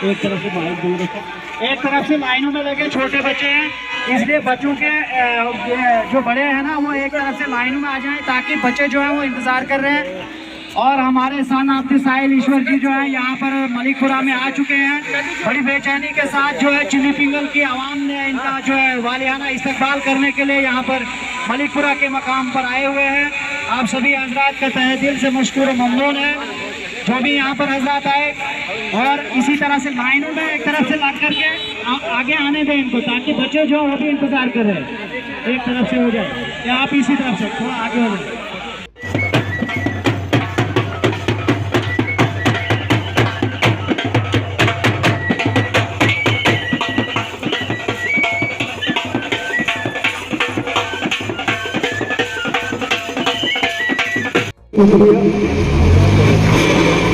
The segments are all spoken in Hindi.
एक तरफ से माइक दूर रखो। एक तरफ से लाइनों में लगे छोटे बच्चे हैं, इसलिए बच्चों के जो बड़े हैं ना वो एक तरफ से लाइनों में आ जाएं ताकि बच्चे जो हैं वो इंतज़ार कर रहे हैं। और हमारे सन आब्द साहिल ईश्वर जी जो है यहाँ पर मलिकपुरा में आ चुके हैं। बड़ी बेचैनी के साथ जो है चिली पिंगल की आवाम ने इनका जो है वालियाना इस्तकबाल करने के लिए यहाँ पर मलिकपुरा के मकाम पर आए हुए हैं। आप सभी हजरात का तहे दिल से मशकूर ममनून है जो भी यहाँ पर हजरात आए। और इसी तरह से लाइनों में एक तरफ से लग करके आगे आने दें इनको, ताकि बच्चे जो वो भी इंतज़ार कर रहे हैं। एक तरफ से हो जाए या आप इसी तरफ से थोड़ा आगे हो जाए।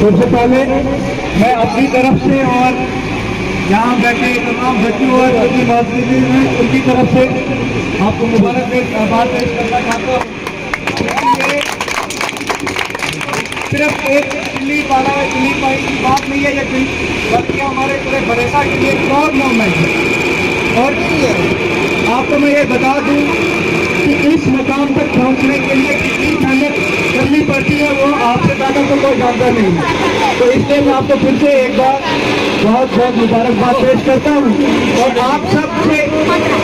सबसे पहले मैं अपनी तरफ से और यहाँ बैठे तमाम बच्चों और अपनी मास्टरी हैं उनकी तरफ से आपको मुबारकबाद पेश करना चाहता हूँ। सिर्फ एक चिल्ली पाला चिल्ली पाई की बात नहीं है ये, बल्कि हमारे पूरे बरेसा के लिए एक प्राउड मोमेंट है। और आपको मैं ये बता दूँ कि इस मुकाम तक पहुँचने के लिए कितनी मेहनत करनी पड़ती है वो आपसे ज़्यादा तो कोई जानता नहीं है। तो इसलिए मैं आपको फिर से एक बार बहुत बहुत मुबारकबाद पेश करता हूँ और आप सबसे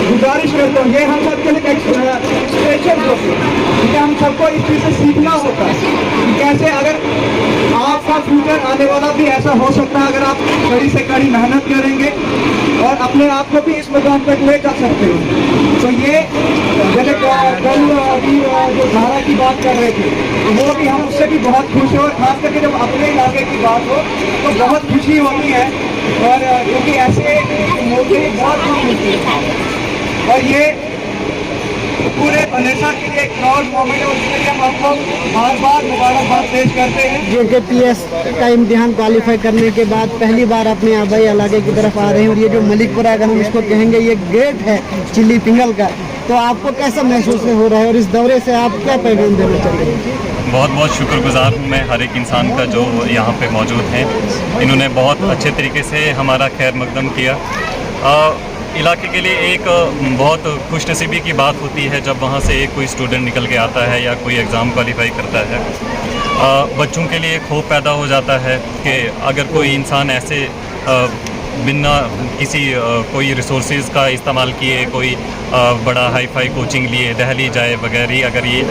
गुजारिश करता हूँ, ये हम सब के लिए स्पेशल क्योंकि हम सबको इस चीज़ से सीखना होता है कि कैसे अगर आपका फ्यूचर आने वाला भी ऐसा हो सकता है अगर आप कड़ी से कड़ी मेहनत करेंगे और अपने आप को भी इस मुकाम तक ले जा सकते हो। तो ये जैसे कल अभी जो धारा की बात कर रहे थे तो वो भी हम उससे भी बहुत खुश हो, और खास करके जब अपने इलाके की बात हो तो बहुत खुशी होती है। और क्योंकि ऐसे मौके बहुत कम मिलते हैं और ये पूरे बनेसा के लिए एक प्राउड मोमेंट है, उसके लिए हम आपको बार बार मुबारकबाद पेश करते हैं। JKPS का इम्तिहान क्वालिफाई करने के बाद पहली बार अपने आबाई इलाके की तरफ आ रहे हैं और ये जो मलिकपुरा अगर हम इसको कहेंगे ये गेट है चिली पिंगल का, तो आपको कैसा महसूस हो रहा है और इस दौरे से आप क्या पैगाम देना चाहिए? बहुत बहुत शुक्रगुजार हूँ मैं हर एक इंसान का जो यहाँ पे मौजूद हैं। इन्होंने बहुत अच्छे तरीके से हमारा खैर मकदम किया। इलाके के लिए एक बहुत खुशनसीबी की बात होती है जब वहाँ से एक कोई स्टूडेंट निकल के आता है या कोई एग्ज़ाम क्वालिफाई करता है। बच्चों के लिए एक होप पैदा हो जाता है कि अगर कोई इंसान ऐसे बिना किसी कोई रिसोर्सेज का इस्तेमाल किए कोई बड़ा हाई फाई कोचिंग लिए दिल्ली जाए वगैरह अगर ये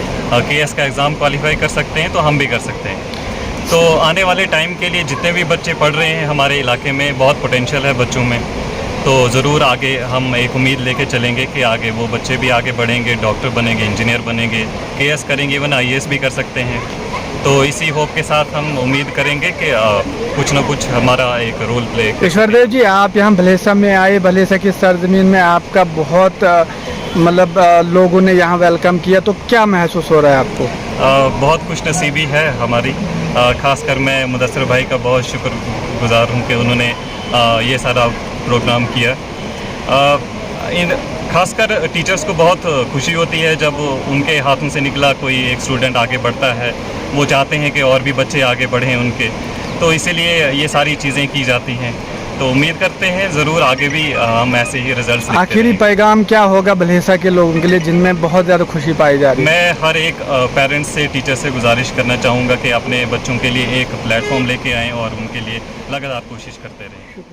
KS का एग्ज़ाम क्वालिफाई कर सकते हैं तो हम भी कर सकते हैं। तो आने वाले टाइम के लिए जितने भी बच्चे पढ़ रहे हैं हमारे इलाके में बहुत पोटेंशियल है बच्चों में, तो ज़रूर आगे हम एक उम्मीद लेके चलेंगे कि आगे वो बच्चे भी आगे बढ़ेंगे, डॉक्टर बनेंगे, इंजीनियर बनेंगे, KS करेंगे, इवन IAS भी कर सकते हैं। तो इसी होप के साथ हम उम्मीद करेंगे कि कुछ ना कुछ हमारा एक रोल प्ले। ईश्वरदेव जी, आप यहाँ भलेसा में आए, भलेसा की सरजमीन में आपका बहुत मतलब लोगों ने यहाँ वेलकम किया, तो क्या महसूस हो रहा है आपको? बहुत खुशनसीबी है हमारी। ख़ासकर मैं मुदस्सिर भाई का बहुत शुक्रगुजार हूँ कि उन्होंने ये सारा प्रोग्राम किया। खासकर टीचर्स को बहुत खुशी होती है जब उनके हाथों से निकला कोई एक स्टूडेंट आगे बढ़ता है। वो चाहते हैं कि और भी बच्चे आगे बढ़ें उनके, तो इसीलिए ये सारी चीज़ें की जाती हैं। तो उम्मीद करते हैं ज़रूर आगे भी हम ऐसे ही रिजल्ट्स। आखिरी पैगाम क्या होगा भलेसा के लोगों के लिए जिनमें बहुत ज़्यादा खुशी पाई जा रही है? मैं हर एक पेरेंट्स से, टीचर से गुजारिश करना चाहूँगा कि अपने बच्चों के लिए एक प्लेटफॉर्म लेके आएँ और उनके लिए लगातार कोशिश करते रहें।